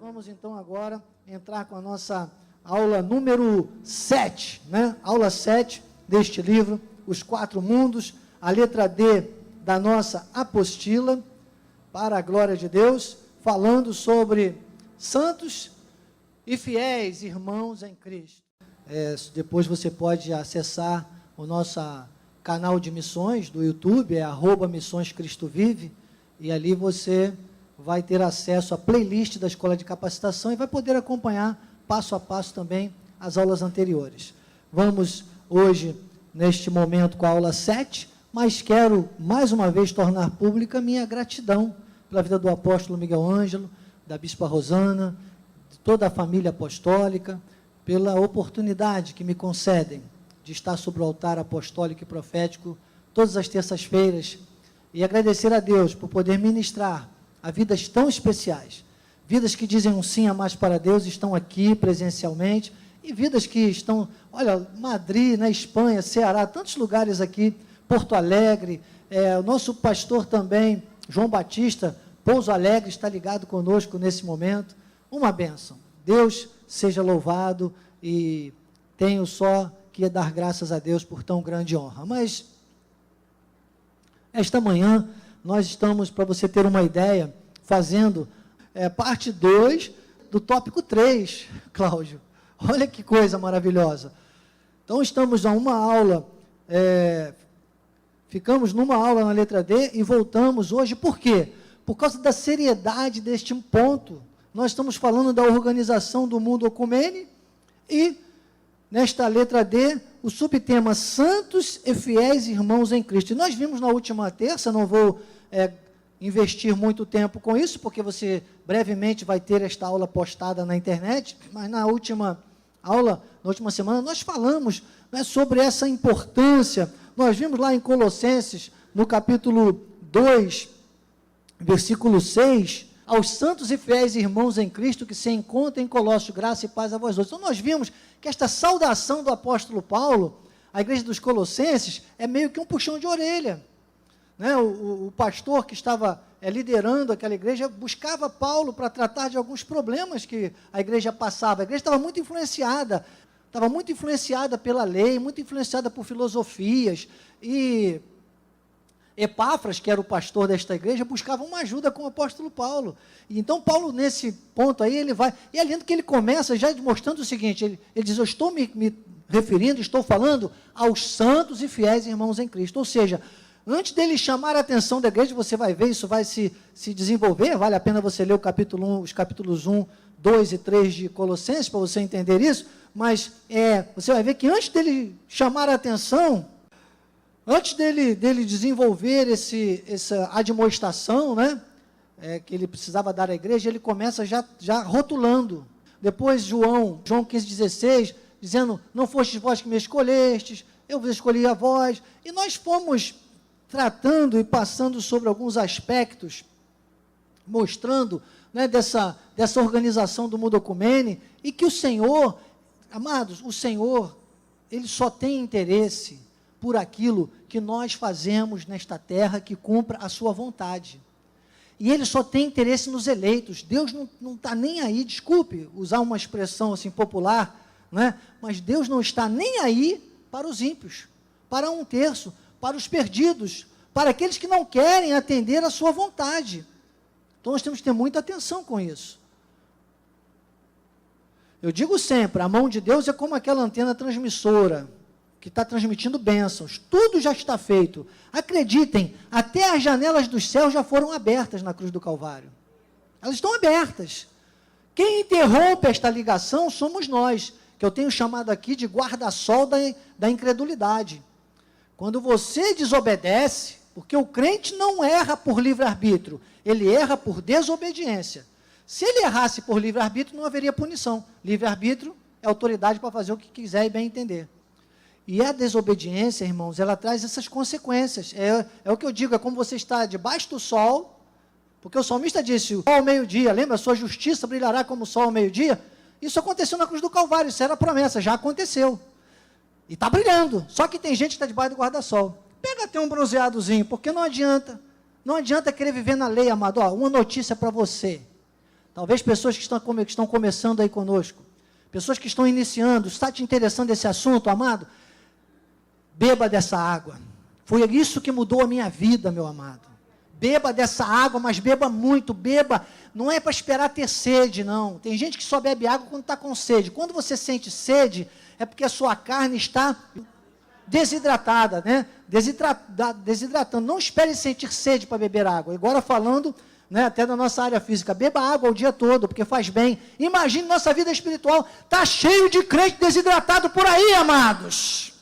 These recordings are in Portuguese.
vamos então agora entrar com a nossa aula número 7, né? Aula 7 deste livro, Os Quatro Mundos, a letra D da nossa apostila, para a glória de Deus, falando sobre santos e fiéis irmãos em Cristo. Depois você pode acessar o nosso canal de missões do YouTube, @Missões Cristo Vive, e ali você vai ter acesso à playlist da Escola de Capacitação e vai poder acompanhar passo a passo também as aulas anteriores. Vamos hoje, neste momento, com a aula 7, mas quero mais uma vez tornar pública minha gratidão pela vida do apóstolo Miguel Ângelo, da bispa Rosana, de toda a família apostólica, pela oportunidade que me concedem de estar sobre o altar apostólico e profético todas as terças-feiras e agradecer a Deus por poder ministrar a vidas tão especiais, vidas que dizem um sim a mais para Deus, estão aqui presencialmente, e vidas que estão, olha, Madrid, na Espanha, Ceará, tantos lugares aqui, Porto Alegre, o nosso pastor também, João Batista, Pouso Alegre, está ligado conosco nesse momento, uma bênção. Deus seja louvado e tenho só que dar graças a Deus por tão grande honra. Mas, esta manhã, nós estamos, para você ter uma ideia, fazendo parte 2 do tópico 3, Cláudio. Olha que coisa maravilhosa. Então, estamos a uma aula, ficamos numa aula na letra D e voltamos hoje. Por quê? Por causa da seriedade deste ponto. Nós estamos falando da organização do mundo ecumene e, nesta letra D, o subtema Santos e Fiéis Irmãos em Cristo. E nós vimos na última terça, não vou investir muito tempo com isso, porque você brevemente vai ter esta aula postada na internet, mas na última aula, na última semana, nós falamos, né, sobre essa importância. Nós vimos lá em Colossenses, no capítulo 2, versículo 6, aos santos e fiéis irmãos em Cristo que se encontram em Colossos, graça e paz a vós outros. Então, nós vimos que esta saudação do apóstolo Paulo, à igreja dos Colossenses, é meio que um puxão de orelha. Né? O pastor que estava liderando aquela igreja buscava Paulo para tratar de alguns problemas que a igreja passava. A igreja estava muito influenciada pela lei, muito influenciada por filosofias, e Epáfras, que era o pastor desta igreja, buscava uma ajuda com o apóstolo Paulo. E então, Paulo, nesse ponto aí, ele vai, e é lindo que ele começa já mostrando o seguinte, ele diz, eu estou me referindo, estou falando aos santos e fiéis irmãos em Cristo. Ou seja, antes dele chamar a atenção da igreja, você vai ver, isso vai se desenvolver, vale a pena você ler o capítulo 1, os capítulos 1, 2 e 3 de Colossenses, para você entender isso, mas você vai ver que antes dele chamar a atenção, antes dele desenvolver essa admoestação, né, que ele precisava dar à igreja, ele começa já rotulando. Depois João 15,16, dizendo, não fostes vós que me escolhestes, eu vos escolhi a vós, e nós fomos tratando e passando sobre alguns aspectos, mostrando, né, dessa organização do mundo ecumene, e que o Senhor, amados, o Senhor, Ele só tem interesse por aquilo que nós fazemos nesta terra que cumpra a sua vontade. E Ele só tem interesse nos eleitos. Deus não está nem aí, desculpe usar uma expressão assim popular, né? Mas Deus não está nem aí para os ímpios, para 1/3, para os perdidos, para aqueles que não querem atender a sua vontade. Então nós temos que ter muita atenção com isso. Eu digo sempre, a mão de Deus é como aquela antena transmissora, que está transmitindo bênçãos, tudo já está feito. Acreditem, até as janelas dos céus já foram abertas na cruz do Calvário. Elas estão abertas. Quem interrompe esta ligação somos nós, que eu tenho chamado aqui de guarda-sol da incredulidade. Quando você desobedece, porque o crente não erra por livre-arbítrio, ele erra por desobediência. Se ele errasse por livre-arbítrio, não haveria punição. Livre-arbítrio é autoridade para fazer o que quiser e bem entender. E a desobediência, irmãos, ela traz essas consequências. É o que eu digo, é como você está debaixo do sol, porque o salmista disse, o sol ao meio-dia, lembra? Sua justiça brilhará como o sol ao meio-dia. Isso aconteceu na cruz do Calvário, isso era a promessa, já aconteceu. E está brilhando, só que tem gente que está debaixo do guarda-sol. Pega até um bronzeadozinho, porque não adianta querer viver na lei, amado. Ó, uma notícia para você. talvez pessoas que estão começando aí conosco, pessoas que estão iniciando, está te interessando esse assunto, amado? Beba dessa água. Foi isso que mudou a minha vida, meu amado. Beba dessa água, mas beba muito, beba. Não é para esperar ter sede, não. Tem gente que só bebe água quando está com sede. Quando você sente sede, é porque a sua carne está desidratada, né? Desidratando. Não espere sentir sede para beber água. Agora falando, né, até da nossa área física, beba água o dia todo, porque faz bem. Imagine nossa vida espiritual, está cheio de crente desidratado por aí, amados.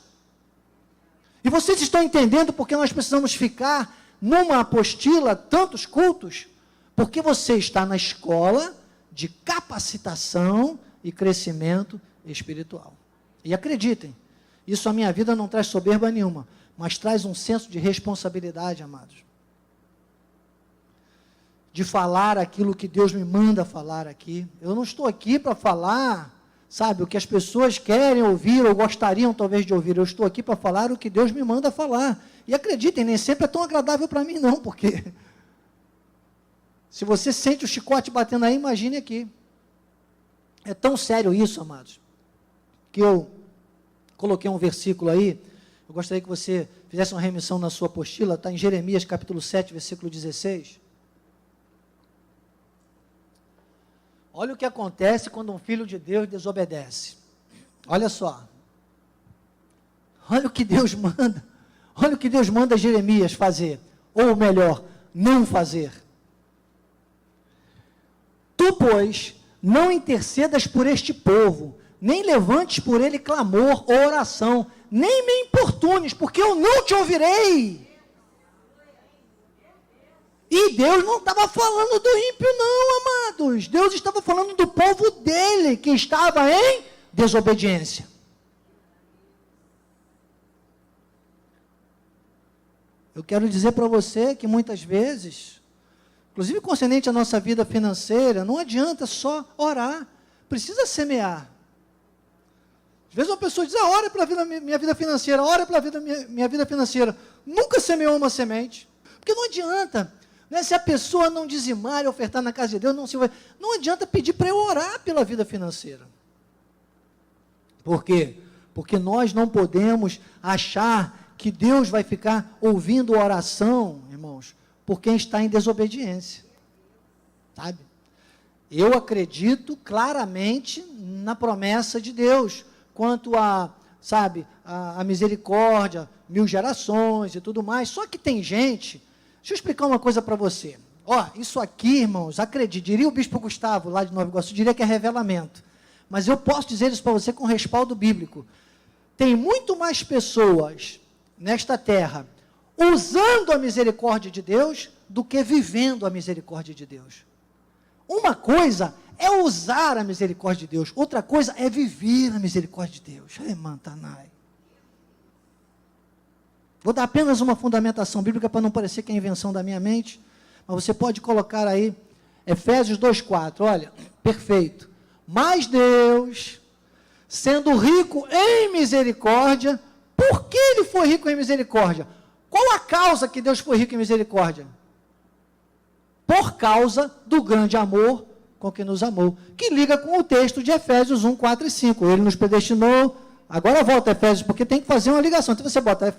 E vocês estão entendendo porque nós precisamos ficar numa apostila, tantos cultos? Porque você está na escola de capacitação e crescimento espiritual. E acreditem, isso a minha vida não traz soberba nenhuma, mas traz um senso de responsabilidade, amados. De falar aquilo que Deus me manda falar aqui. Eu não estou aqui para falar, sabe, o que as pessoas querem ouvir ou gostariam talvez de ouvir. Eu estou aqui para falar o que Deus me manda falar. E acreditem, nem sempre é tão agradável para mim não, porque se você sente o chicote batendo aí, imagine aqui. É tão sério isso, amados, que eu coloquei um versículo aí. Eu gostaria que você fizesse uma remissão na sua apostila. Está em Jeremias capítulo 7, versículo 16. Olha o que acontece quando um filho de Deus desobedece. Olha só. Olha o que Deus manda. Olha o que Deus manda Jeremias fazer. Ou melhor, não fazer. Tu, pois, não intercedas por este povo, nem levantes por ele clamor ou oração, nem me importunes, porque eu não te ouvirei. E Deus não estava falando do ímpio não, amados. Deus estava falando do povo dele, que estava em desobediência. Eu quero dizer para você que muitas vezes, inclusive concernente à nossa vida financeira, não adianta só orar, precisa semear. Às vezes uma pessoa diz, ora pela minha vida financeira, ora pela minha vida financeira. Nunca semeou uma semente, porque não adianta. Né, se a pessoa não dizimar e ofertar na casa de Deus, não adianta pedir para eu orar pela vida financeira. Por quê? Porque nós não podemos achar que Deus vai ficar ouvindo oração, irmãos, por quem está em desobediência. Sabe? Eu acredito claramente na promessa de Deus, quanto a, sabe, a misericórdia, 1000 gerações e tudo mais. Só que tem gente. Deixa eu explicar uma coisa para você. Ó, isso aqui, irmãos, acredite, diria o bispo Gustavo, lá de Nova Iguaçu, diria que é revelamento. Mas eu posso dizer isso para você com respaldo bíblico. Tem muito mais pessoas nesta terra usando a misericórdia de Deus do que vivendo a misericórdia de Deus. Uma coisa é usar a misericórdia de Deus, outra coisa é viver a misericórdia de Deus. Mantanai. Vou dar apenas uma fundamentação bíblica para não parecer que é invenção da minha mente, mas você pode colocar aí, Efésios 2,4, olha, perfeito. Mas Deus, sendo rico em misericórdia, por que Ele foi rico em misericórdia? Qual a causa que Deus foi rico em misericórdia? Por causa do grande amor com que nos amou, que liga com o texto de Efésios 1, 4 e 5. Ele nos predestinou. Agora volta a Efésios, porque tem que fazer uma ligação. Então você bota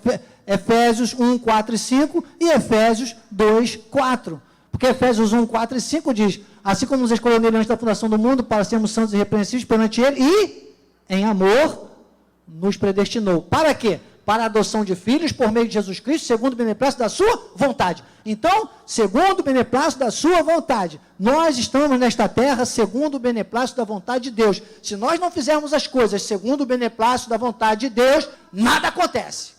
Efésios 1, 4 e 5 e Efésios 2, 4. Porque Efésios 1, 4 e 5 diz, assim como nos escolheu nele antes da fundação do mundo, para sermos santos e irrepreensíveis perante ele, e em amor nos predestinou. Para quê? Para a adoção de filhos por meio de Jesus Cristo, segundo o beneplácito da sua vontade. Então, segundo o beneplácito da sua vontade, nós estamos nesta terra segundo o beneplácito da vontade de Deus. Se nós não fizermos as coisas segundo o beneplácito da vontade de Deus, nada acontece.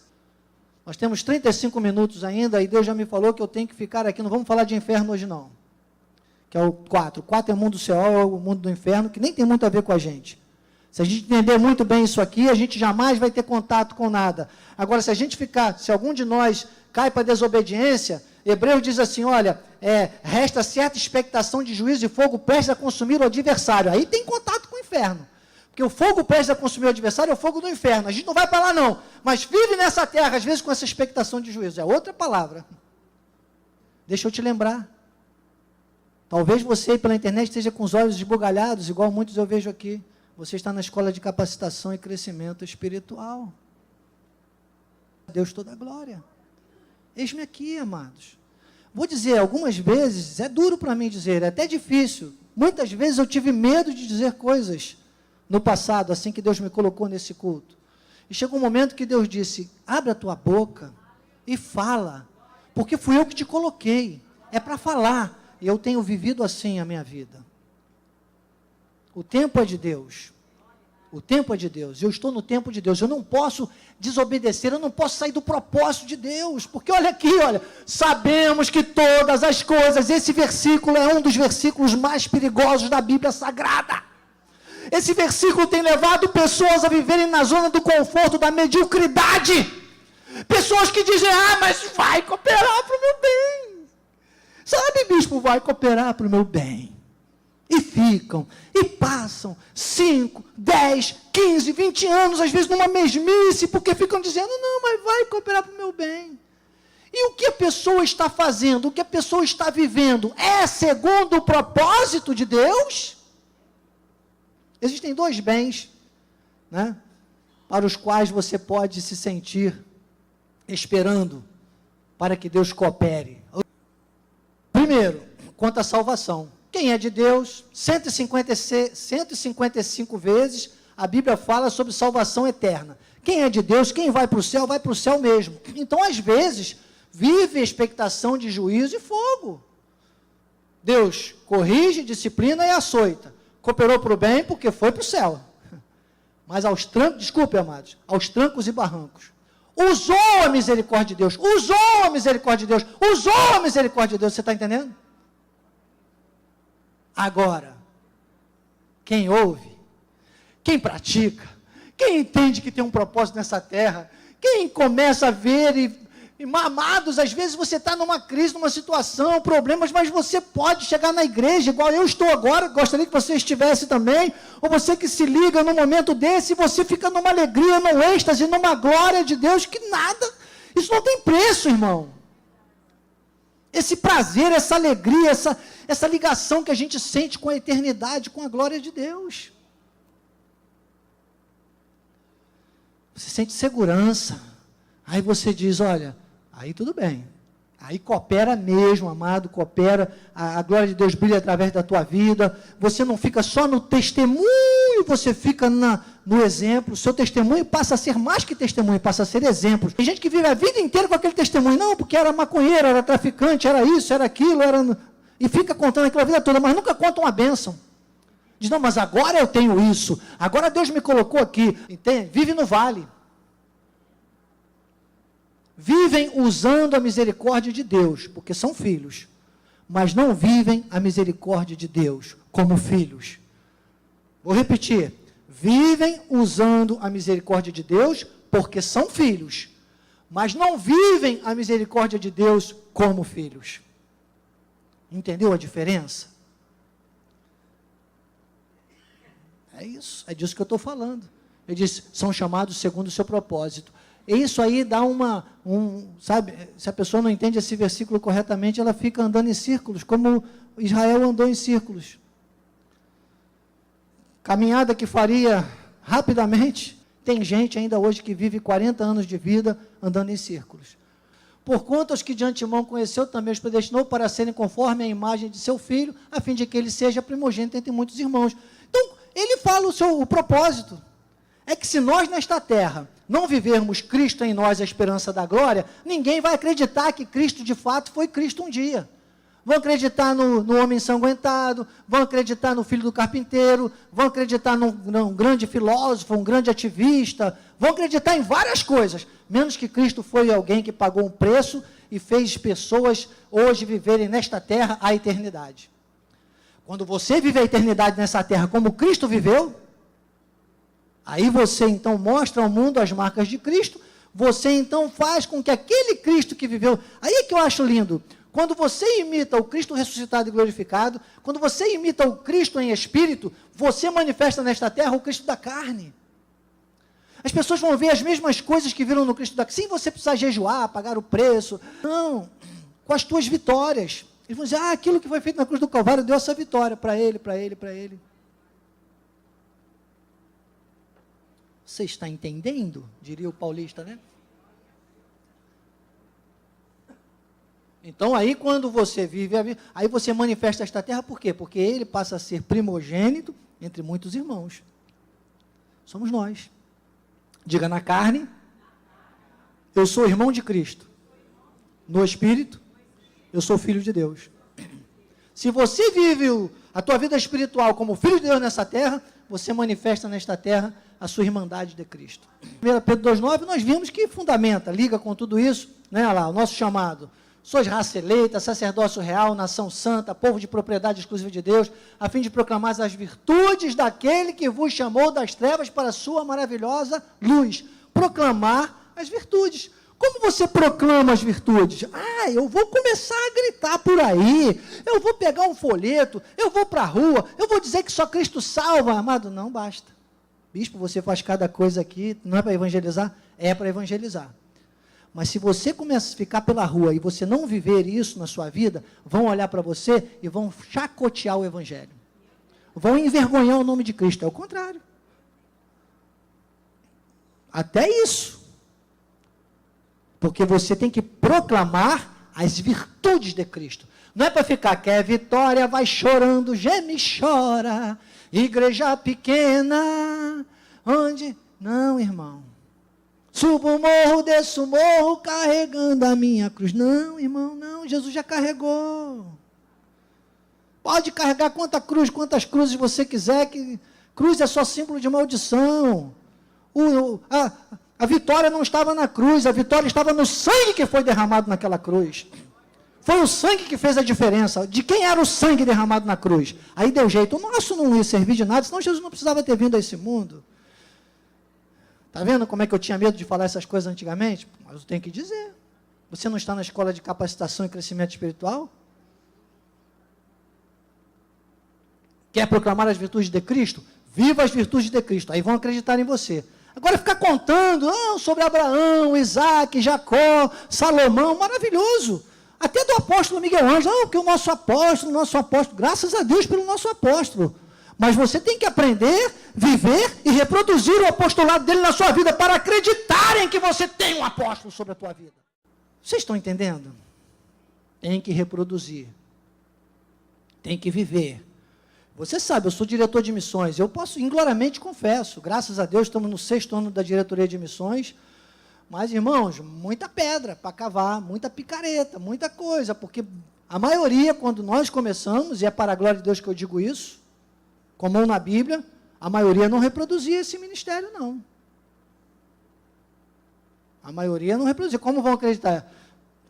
Nós temos 35 minutos ainda, e Deus já me falou que eu tenho que ficar aqui, não vamos falar de inferno hoje não, que é o 4. O 4 é o mundo do céu, o mundo do inferno, que nem tem muito a ver com a gente. Se a gente entender muito bem isso aqui, a gente jamais vai ter contato com nada. Agora, se a gente ficar, se algum de nós cai para a desobediência, Hebreus diz assim, olha, resta certa expectação de juízo e fogo prestes a consumir o adversário. Aí tem contato com o inferno. Porque o fogo prestes a consumir o adversário é o fogo do inferno. A gente não vai para lá não, mas vive nessa terra, às vezes com essa expectação de juízo. É outra palavra. Deixa eu te lembrar. Talvez você pela internet esteja com os olhos esbugalhados, igual muitos eu vejo aqui. Você está na escola de capacitação e crescimento espiritual. Deus toda a glória. Eis-me aqui, amados. Vou dizer, algumas vezes, é duro para mim dizer, é até difícil. Muitas vezes eu tive medo de dizer coisas no passado, assim que Deus me colocou nesse culto. E chegou um momento que Deus disse, abre a tua boca e fala, porque fui eu que te coloquei. É para falar. E eu tenho vivido assim a minha vida. O tempo é de Deus. O tempo é de Deus. Eu estou no tempo de Deus. Eu não posso desobedecer, eu não posso sair do propósito de Deus. Porque olha aqui, olha, sabemos que todas as coisas, esse versículo é um dos versículos mais perigosos da Bíblia Sagrada. Esse versículo tem levado pessoas a viverem na zona do conforto, da mediocridade. Pessoas que dizem, mas vai cooperar para o meu bem. Sabe, bispo, vai cooperar para o meu bem. E ficam, e passam 5, 10, 15, 20 anos, às vezes numa mesmice, porque ficam dizendo, não, mas vai cooperar para o meu bem. E o que a pessoa está fazendo, o que a pessoa está vivendo, é segundo o propósito de Deus? Existem dois bens, né, para os quais você pode se sentir esperando para que Deus coopere. Primeiro, quanto à salvação. Quem é de Deus, 155 vezes, a Bíblia fala sobre salvação eterna. Quem é de Deus, quem vai para o céu mesmo. Então, às vezes, vive a expectação de juízo e fogo. Deus corrige, disciplina e açoita. Cooperou para o bem porque foi para o céu. Mas aos trancos, desculpe, amados, aos trancos e barrancos. Usou a misericórdia de Deus, usou a misericórdia de Deus, usou a misericórdia de Deus, você está entendendo? Agora, quem ouve, quem pratica, quem entende que tem um propósito nessa terra, quem começa a ver e amados, às vezes você está numa crise, numa situação, problemas, mas você pode chegar na igreja, igual eu estou agora, gostaria que você estivesse também, ou você que se liga num momento desse, e você fica numa alegria, num êxtase, numa glória de Deus, que nada, isso não tem preço, irmão. Esse prazer, essa alegria, essa ligação que a gente sente com a eternidade, com a glória de Deus. Você sente segurança. Aí você diz, olha, aí tudo bem. Aí coopera mesmo, amado, coopera. A glória de Deus brilha através da tua vida. Você não fica só no testemunho, você fica no exemplo. O seu testemunho passa a ser mais que testemunho, passa a ser exemplo. Tem gente que vive a vida inteira com aquele testemunho. Não, porque era maconheiro, era traficante, era isso, era aquilo, e fica contando aquela vida toda, mas nunca conta uma bênção. Diz, não, mas agora eu tenho isso. Agora Deus me colocou aqui. Entende? Vive no vale. Vivem usando a misericórdia de Deus, porque são filhos, mas não vivem a misericórdia de Deus como filhos. Vou repetir, vivem usando a misericórdia de Deus, porque são filhos, mas não vivem a misericórdia de Deus como filhos. Entendeu a diferença? É isso, é disso que eu estou falando. Ele disse, são chamados segundo o seu propósito. E isso aí dá sabe, se a pessoa não entende esse versículo corretamente, ela fica andando em círculos, como Israel andou em círculos. Caminhada que faria rapidamente, tem gente ainda hoje que vive 40 anos de vida andando em círculos. Por conta os que de antemão conheceu, também os predestinou para serem conforme a imagem de seu filho, a fim de que ele seja primogênito entre muitos irmãos. Então, ele fala o propósito. É que se nós nesta terra não vivermos Cristo em nós, a esperança da glória, ninguém vai acreditar que Cristo de fato foi Cristo um dia. Vão acreditar no homem ensanguentado, vão acreditar no filho do carpinteiro, vão acreditar num grande filósofo, um grande ativista, vão acreditar em várias coisas, menos que Cristo foi alguém que pagou um preço e fez pessoas hoje viverem nesta terra a eternidade. Quando você vive a eternidade nessa terra como Cristo viveu, aí você então mostra ao mundo as marcas de Cristo, você então faz com que aquele Cristo que viveu, aí é que eu acho lindo, quando você imita o Cristo ressuscitado e glorificado, quando você imita o Cristo em espírito, você manifesta nesta terra o Cristo da carne. As pessoas vão ver as mesmas coisas que viram no Cristo da carne, sem você precisar jejuar, pagar o preço, não, com as tuas vitórias, Eles vão dizer, aquilo que foi feito na cruz do Calvário deu essa vitória para ele, para ele, para ele. Você está entendendo? Diria o paulista, né? Então, aí quando você vive a vida, aí você manifesta esta terra, por quê? Porque ele passa a ser primogênito entre muitos irmãos. Somos nós. Diga na carne, eu sou irmão de Cristo. No Espírito, eu sou filho de Deus. Se você vive a tua vida espiritual como filho de Deus nessa terra, você manifesta nesta terra a sua irmandade de Cristo. 1 Pedro 2,9, nós vimos que fundamenta, liga com tudo isso, né, lá, o nosso chamado. Sois raça eleita, sacerdócio real, nação santa, povo de propriedade exclusiva de Deus, a fim de proclamar as virtudes daquele que vos chamou das trevas para a sua maravilhosa luz. Proclamar as virtudes. Como você proclama as virtudes? Eu vou começar a gritar por aí, eu vou pegar um folheto, eu vou para a rua, eu vou dizer que só Cristo salva. Amado, não basta. Bispo, você faz cada coisa aqui, não é para evangelizar? É para evangelizar. Mas se você começa a ficar pela rua e você não viver isso na sua vida, vão olhar para você e vão chacotear o evangelho. Vão envergonhar o nome de Cristo. É o contrário. Até isso. Porque você tem que proclamar as virtudes de Cristo. Não é para ficar, quer vitória, vai chorando, geme e chora. Igreja pequena, onde... Não, irmão. Subo o morro, desço o morro, carregando a minha cruz. Não, irmão, não. Jesus já carregou. Pode carregar quantas cruzes você quiser, que cruz é só símbolo de maldição. A vitória não estava na cruz, a vitória estava no sangue que foi derramado naquela cruz. Foi o sangue que fez a diferença. De quem era o sangue derramado na cruz? Aí deu jeito. O nosso não ia servir de nada, senão Jesus não precisava ter vindo a esse mundo. Está vendo como é que eu tinha medo de falar essas coisas antigamente? Mas eu tenho que dizer. Você não está na escola de capacitação e crescimento espiritual? Quer proclamar as virtudes de Cristo? Viva as virtudes de Cristo. Aí vão acreditar em você. Agora ficar contando sobre Abraão, Isaac, Jacó, Salomão, maravilhoso. Até do apóstolo Miguel Ângelo, porque o nosso apóstolo, graças a Deus pelo nosso apóstolo. Mas você tem que aprender, viver e reproduzir o apostolado dele na sua vida para acreditarem que você tem um apóstolo sobre a tua vida. Vocês estão entendendo? Tem que reproduzir. Tem que viver. Você sabe, eu sou diretor de missões, eu posso, ingloriamente confesso, graças a Deus estamos no 6º ano da diretoria de missões, mas, irmãos, muita pedra para cavar, muita picareta, muita coisa, porque a maioria, quando nós começamos, e é para a glória de Deus que eu digo isso, com a mão na Bíblia, a maioria não reproduzia esse ministério, não. A maioria não reproduzia. Como vão acreditar?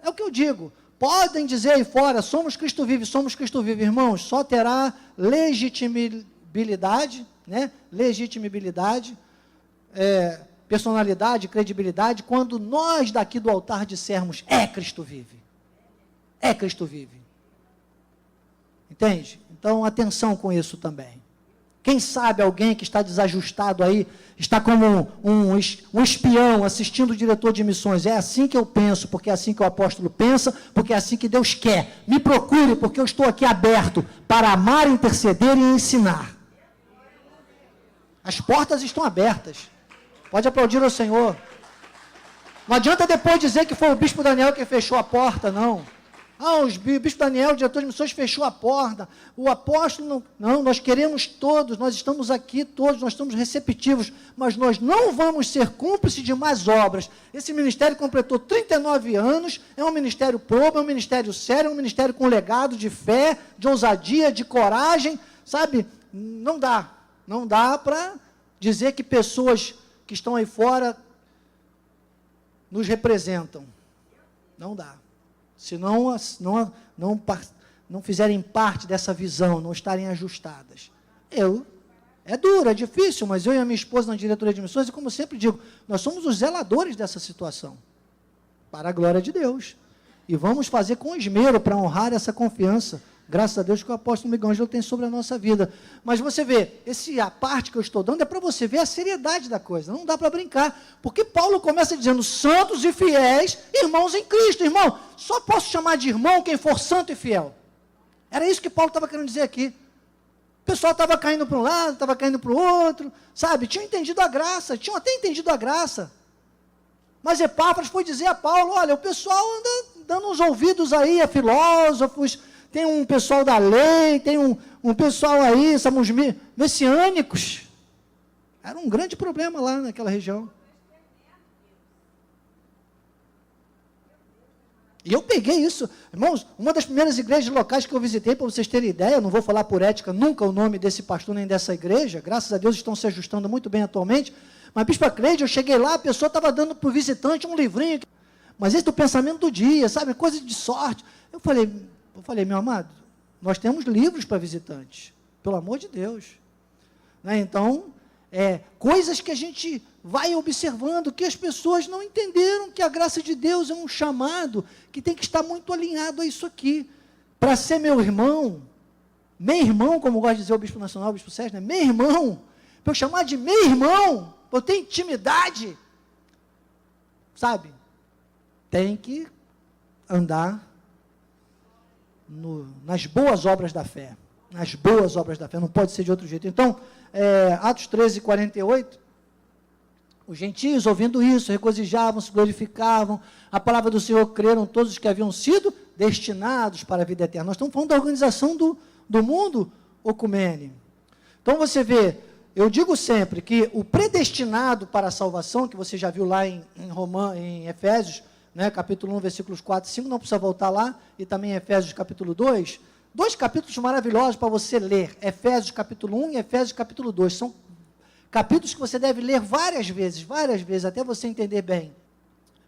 É o que eu digo. Podem dizer aí fora, somos Cristo vive, irmãos, só terá legitimidade, né? Personalidade, credibilidade, quando nós daqui do altar dissermos, é Cristo vive. É Cristo vive. Entende? Então, atenção com isso também. Quem sabe alguém que está desajustado aí, está como um espião assistindo o diretor de missões. É assim que eu penso, porque é assim que o apóstolo pensa, porque é assim que Deus quer. Me procure, porque eu estou aqui aberto para amar, interceder e ensinar. As portas estão abertas. Pode aplaudir ao Senhor. Não adianta depois dizer que foi o bispo Daniel que fechou a porta, não. O bispo Daniel, o diretor de missões, fechou a porta. O apóstolo, não, nós queremos todos, nós estamos aqui todos, nós estamos receptivos, mas nós não vamos ser cúmplices de más obras. Esse ministério completou 39 anos, é um ministério probo, é um ministério sério, é um ministério com legado de fé, de ousadia, de coragem, sabe? Não dá para dizer que pessoas que estão aí fora nos representam. Não dá. Se não fizerem parte dessa visão, não estarem ajustadas. É duro, é difícil, mas eu e a minha esposa na diretoria de missões, e como sempre digo, nós somos os zeladores dessa situação, para a glória de Deus. E vamos fazer com esmero para honrar essa confiança, graças a Deus que o apóstolo Miguel Ângelo tem sobre a nossa vida. Mas você vê, a parte que eu estou dando é para você ver a seriedade da coisa, não dá para brincar, porque Paulo começa dizendo, santos e fiéis, irmãos em Cristo, irmão, só posso chamar de irmão quem for santo e fiel. Era isso que Paulo estava querendo dizer aqui. O pessoal estava caindo para um lado, estava caindo para o outro, sabe? Tinham entendido a graça, tinham até entendido a graça. Mas Epáfras foi dizer a Paulo, olha, o pessoal anda dando uns ouvidos aí a filósofos, tem um pessoal da lei, tem um pessoal aí, somos messiânicos. Era um grande problema lá naquela região. E eu peguei isso, irmãos, uma das primeiras igrejas locais que eu visitei, para vocês terem ideia, não vou falar por ética nunca o nome desse pastor nem dessa igreja, graças a Deus estão se ajustando muito bem atualmente, mas Bispa Cleide, eu cheguei lá, a pessoa estava dando para o visitante um livrinho, mas esse do pensamento do dia, sabe, coisa de sorte. Eu falei, meu amado, nós temos livros para visitantes, pelo amor de Deus. Né? Então, coisas que a gente vai observando, que as pessoas não entenderam que a graça de Deus é um chamado que tem que estar muito alinhado a isso aqui. Para ser meu irmão, como gosta de dizer o Bispo Nacional, o Bispo Sérgio, né? Meu irmão, para eu chamar de meu irmão, para eu ter intimidade, sabe? Tem que andar nas boas obras da fé. Nas boas obras da fé, não pode ser de outro jeito. Então, Atos 13, 48, os gentios, ouvindo isso, regozijavam, se glorificavam, a palavra do Senhor creram todos os que haviam sido destinados para a vida eterna. Nós estamos falando da organização do mundo ecumene. Então, você vê, eu digo sempre que o predestinado para a salvação, que você já viu lá em Efésios, né, capítulo 1, versículos 4 e 5, não precisa voltar lá, e também em Efésios capítulo 2, dois capítulos maravilhosos para você ler, Efésios capítulo 1 e Efésios capítulo 2, são capítulos que você deve ler várias vezes, até você entender bem.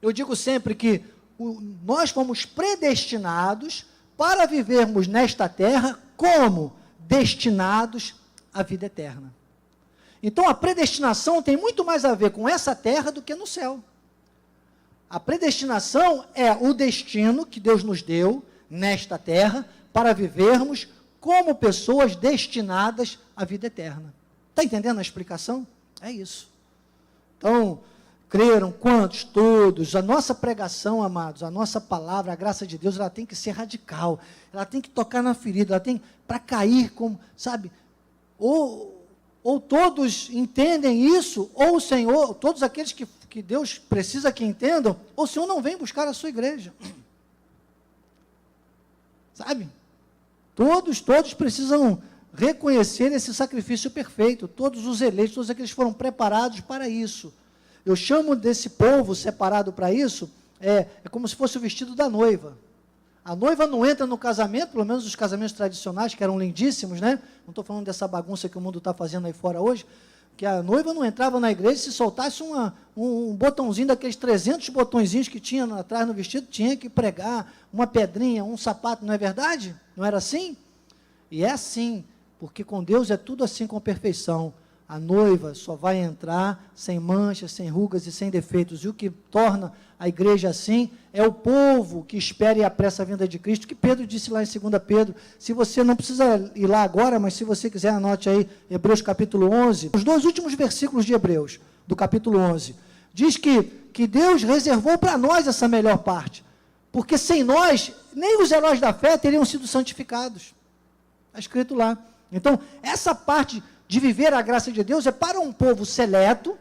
Eu digo sempre que nós fomos predestinados para vivermos nesta terra como destinados à vida eterna. Então, a predestinação tem muito mais a ver com essa terra do que no céu. A predestinação é o destino que Deus nos deu nesta terra para vivermos como pessoas destinadas à vida eterna. Está entendendo a explicação? É isso. Então, creram quantos? Todos. A nossa pregação, amados, a nossa palavra, a graça de Deus, ela tem que ser radical. Ela tem que tocar na ferida, ela tem para cair, como, sabe? Ou todos entendem isso, ou o Senhor, todos aqueles que Deus precisa que entendam, ou o Senhor não vem buscar a sua igreja. Sabe? Todos precisam reconhecer esse sacrifício perfeito, todos os eleitos, todos aqueles que foram preparados para isso. Eu chamo desse povo separado para isso, é como se fosse o vestido da noiva. A noiva não entra no casamento, pelo menos os casamentos tradicionais, que eram lindíssimos, né? Não estou falando dessa bagunça que o mundo está fazendo aí fora hoje, que a noiva não entrava na igreja, se soltasse um botãozinho daqueles 300 botõezinhos que tinha atrás no vestido, tinha que pregar uma pedrinha, um sapato, não é verdade? Não era assim? E é assim, porque com Deus é tudo assim com perfeição. A noiva só vai entrar sem manchas, sem rugas e sem defeitos. E o que torna a igreja assim é o povo que espera e apressa a vinda de Cristo, que Pedro disse lá em 2 Pedro. Se você não precisa ir lá agora, mas se você quiser, anote aí, Hebreus capítulo 11. Os dois últimos versículos de Hebreus, do capítulo 11. Diz que Deus reservou para nós essa melhor parte. Porque sem nós, nem os heróis da fé teriam sido santificados. Está escrito lá. Então, essa parte de viver a graça de Deus é para um povo seleto.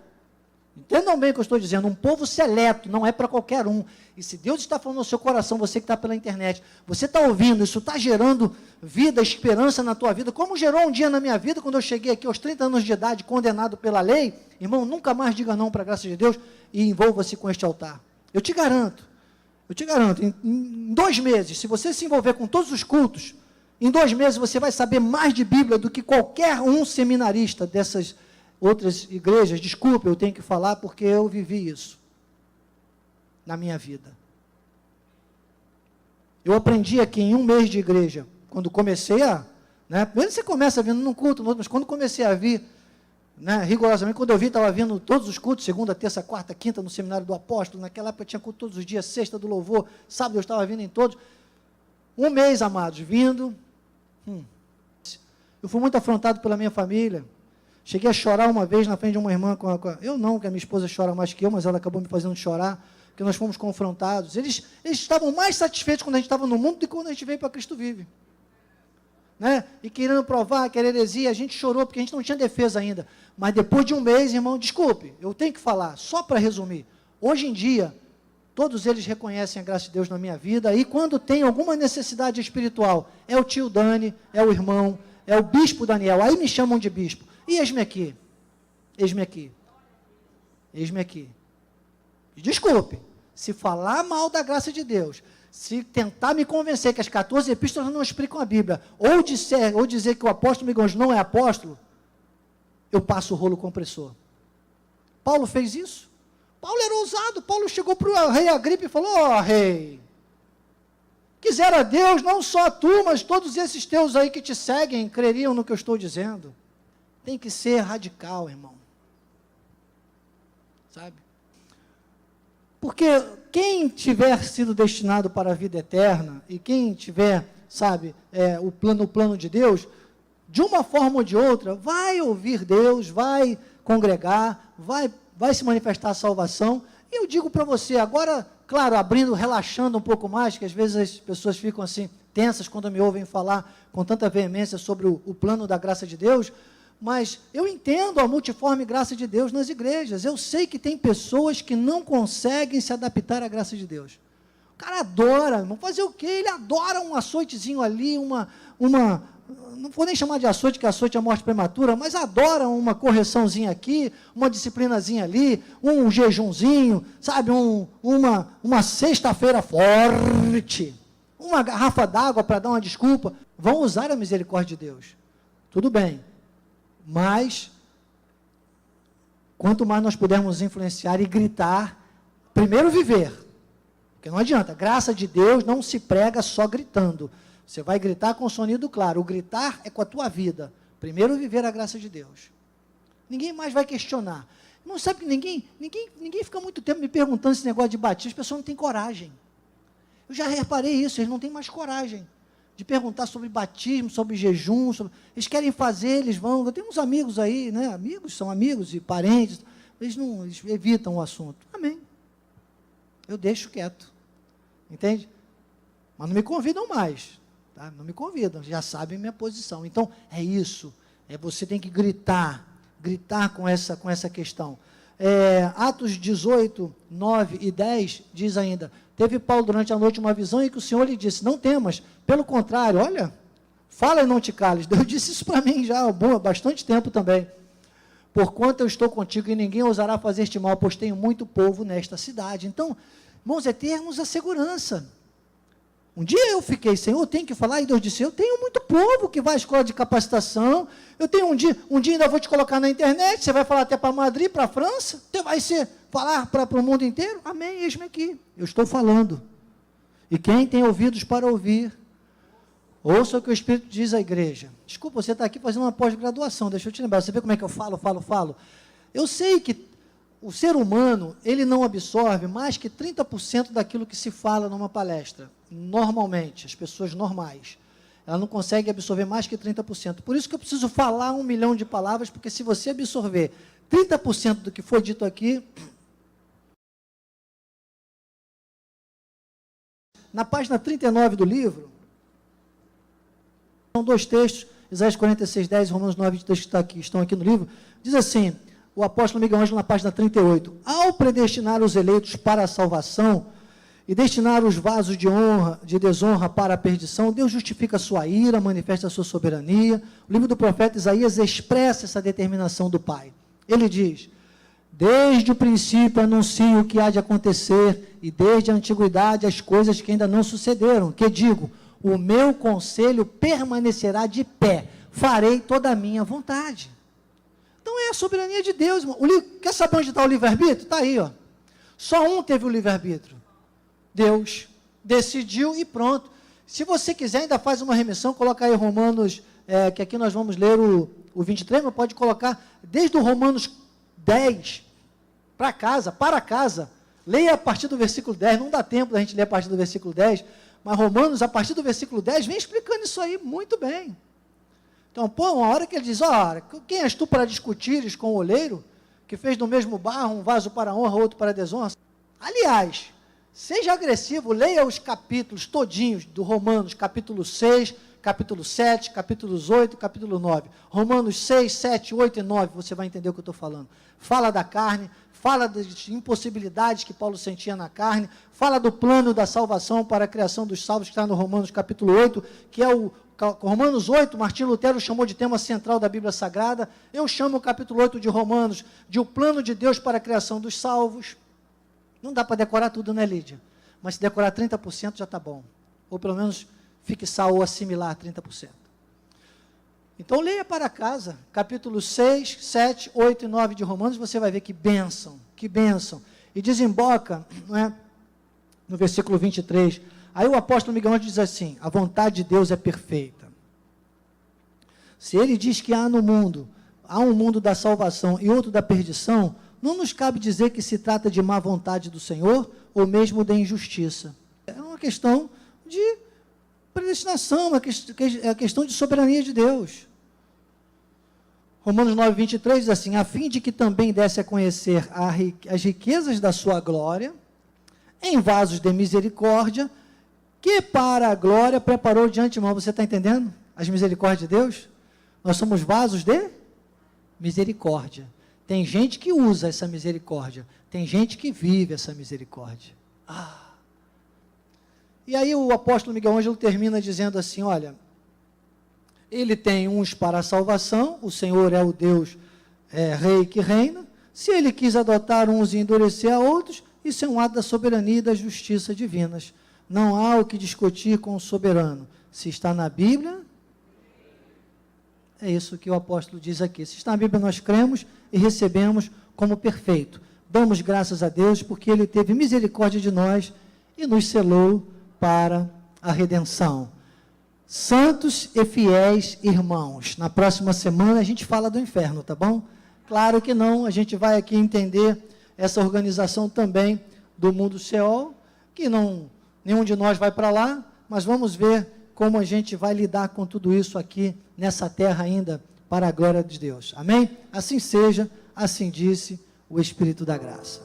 Entendam bem o que eu estou dizendo, um povo seleto, não é para qualquer um. E se Deus está falando no seu coração, você que está pela internet, você está ouvindo, isso está gerando vida, esperança na tua vida, como gerou um dia na minha vida, quando eu cheguei aqui aos 30 anos de idade, condenado pela lei, irmão, nunca mais diga não para a graça de Deus e envolva-se com este altar. Eu te garanto, em 2 meses, se você se envolver com todos os cultos, em 2 meses você vai saber mais de Bíblia do que qualquer um seminarista dessas outras igrejas. Desculpa, eu tenho que falar porque eu vivi isso na minha vida. Eu aprendi aqui em 1 mês de igreja, quando comecei primeiro você começa vindo num culto, mas quando comecei a vir, rigorosamente, quando eu vi, estava vindo todos os cultos, segunda, terça, quarta, quinta, no seminário do apóstolo, naquela época tinha culto todos os dias, sexta do louvor, sábado eu estava vindo em todos. 1 mês, amados, vindo. Eu fui muito afrontado pela minha família. Cheguei a chorar uma vez na frente de uma irmã. Eu não, que a minha esposa chora mais que eu, mas ela acabou me fazendo chorar, porque nós fomos confrontados. Eles estavam mais satisfeitos quando a gente estava no mundo do que quando a gente veio para Cristo Vive. né? E querendo provar que era heresia, a gente chorou porque a gente não tinha defesa ainda. Mas depois de um mês, irmão, desculpe, eu tenho que falar, só para resumir. Hoje em dia, todos eles reconhecem a graça de Deus na minha vida, e quando tem alguma necessidade espiritual, é o tio Dani, é o irmão, é o bispo Daniel, aí me chamam de bispo. E eis-me aqui, eis-me aqui, eis-me aqui. Desculpe, se falar mal da graça de Deus, se tentar me convencer que as 14 epístolas não explicam a Bíblia, ou dizer que o apóstolo Miguel Ângelo não é apóstolo, eu passo o rolo compressor. Paulo fez isso. Paulo era ousado. Paulo chegou para o rei Agripa e falou: ó, rei, quisera Deus, não só tu, mas todos esses teus aí que te seguem, creriam no que eu estou dizendo. Tem que ser radical, irmão. Sabe? Porque quem tiver sido destinado para a vida eterna, e quem tiver, sabe, o plano de Deus, de uma forma ou de outra, vai ouvir Deus, vai congregar, vai se manifestar a salvação. E eu digo para você, agora, claro, abrindo, relaxando um pouco mais, que às vezes as pessoas ficam assim, tensas quando me ouvem falar com tanta veemência sobre o plano da graça de Deus, mas eu entendo a multiforme graça de Deus nas igrejas. Eu sei que tem pessoas que não conseguem se adaptar à graça de Deus. O cara adora, irmão, fazer o quê? Ele adora um açoitezinho ali, não vou nem chamar de açoite, que açoite é morte prematura, mas adora uma correçãozinha aqui, uma disciplinazinha ali, um jejumzinho, sabe, uma sexta-feira forte, uma garrafa d'água para dar uma desculpa. Vão usar a misericórdia de Deus. Tudo bem. Mas, quanto mais nós pudermos influenciar e gritar, primeiro viver, porque não adianta, graça de Deus não se prega só gritando, você vai gritar com sonido claro, o gritar é com a tua vida, primeiro viver a graça de Deus, ninguém mais vai questionar. Não sabe que ninguém fica muito tempo me perguntando esse negócio de batismo, as pessoas não têm coragem, eu já reparei isso, eles não têm mais coragem de perguntar sobre batismo, sobre jejum, eles querem fazer, eles vão, eu tenho uns amigos aí, né, amigos, são amigos e parentes, eles evitam o assunto, amém, eu deixo quieto, entende? Mas não me convidam mais, tá? Não me convidam, já sabem minha posição, então é isso, você tem que gritar com essa questão. Atos 18, 9 e 10, diz ainda, teve Paulo durante a noite uma visão em que o Senhor lhe disse, não temas, pelo contrário, olha, fala e não te cales. Deus disse isso para mim já há bastante tempo também. Porquanto eu estou contigo e ninguém ousará fazer-te mal, pois tenho muito povo nesta cidade. Então, irmãos, é termos a segurança. Um dia eu fiquei, Senhor, eu tenho que falar, e Deus disse, eu tenho muito povo que vai à escola de capacitação, eu tenho um dia ainda vou te colocar na internet, você vai falar até para Madrid, para a França, você vai falar para o mundo inteiro, amém, eis-me aqui, eu estou falando, e quem tem ouvidos para ouvir, ouça o que o Espírito diz à igreja. Desculpa, você está aqui fazendo uma pós-graduação, deixa eu te lembrar, você vê como é que eu falo, eu sei que o ser humano, ele não absorve mais que 30% daquilo que se fala numa palestra. Normalmente, as pessoas normais. Ela não consegue absorver mais que 30%. Por isso que eu preciso falar 1 milhão de palavras, porque se você absorver 30% do que foi dito aqui, na página 39 do livro, são 2 textos, Isaías 46, 10, Romanos 9, 23, que estão aqui no livro, diz assim, o apóstolo Miguel Ângelo na página 38, ao predestinar os eleitos para a salvação e destinar os vasos de desonra para a perdição, Deus justifica a sua ira, manifesta a sua soberania. O livro do profeta Isaías expressa essa determinação do Pai. Ele diz, desde o princípio anuncio o que há de acontecer e desde a antiguidade as coisas que ainda não sucederam, que digo, o meu conselho permanecerá de pé, farei toda a minha vontade. Então é a soberania de Deus, irmão. Quer saber onde está o livre-arbítrio? Está aí, ó. Só um teve o livre-arbítrio. Deus decidiu e pronto. Se você quiser, ainda faz uma remissão, coloca aí Romanos, que aqui nós vamos ler o 23, mas pode colocar desde o Romanos 10 para casa, leia a partir do versículo 10, não dá tempo da gente ler a partir do versículo 10, mas Romanos, a partir do versículo 10, vem explicando isso aí muito bem. Então, uma hora que ele diz, quem és tu para discutires com o oleiro, que fez do mesmo barro um vaso para honra, outro para desonra? Aliás, seja agressivo, leia os capítulos todinhos do Romanos, capítulo 6, capítulo 7, capítulos 8, capítulo 9. Romanos 6, 7, 8 e 9, você vai entender o que eu estou falando. Fala da carne, fala das impossibilidades que Paulo sentia na carne, fala do plano da salvação para a criação dos salvos, que está no Romanos capítulo 8, que é o Romanos 8, Martim Lutero chamou de tema central da Bíblia Sagrada. Eu chamo o capítulo 8 de Romanos de o plano de Deus para a criação dos salvos. Não dá para decorar tudo, né, Lídia? Mas se decorar 30% já está bom. Ou pelo menos fixar ou assimilar 30%. Então leia para casa, capítulo 6, 7, 8 e 9 de Romanos, você vai ver que bênção, que bênção. E desemboca, não é, no versículo 23, aí o apóstolo Miguel diz assim, a vontade de Deus é perfeita. Se ele diz que há um mundo da salvação e outro da perdição, não nos cabe dizer que se trata de má vontade do Senhor, ou mesmo de injustiça. É uma questão de predestinação, é a questão de soberania de Deus. Romanos 9, 23 diz assim, a fim de que também desse a conhecer as riquezas da sua glória, em vasos de misericórdia, que para a glória preparou de antemão. Você está entendendo? As misericórdias de Deus? Nós somos vasos de misericórdia. Tem gente que usa essa misericórdia, tem gente que vive essa misericórdia. E aí o apóstolo Miguel Ângelo termina dizendo assim, olha, ele tem uns para a salvação, o Senhor é o Deus rei que reina, se ele quis adotar uns e endurecer a outros, isso é um ato da soberania e da justiça divinas. Não há o que discutir com o soberano. Se está na Bíblia, é isso que o apóstolo diz aqui. Se está na Bíblia, nós cremos e recebemos como perfeito. Damos graças a Deus porque ele teve misericórdia de nós e nos selou para a redenção. Santos e fiéis irmãos, na próxima semana a gente fala do inferno, tá bom? Claro que não, a gente vai aqui entender essa organização também do mundo Sheol, que nenhum de nós vai para lá, mas vamos ver como a gente vai lidar com tudo isso aqui nessa terra ainda, para a glória de Deus. Amém? Assim seja, assim disse o Espírito da Graça.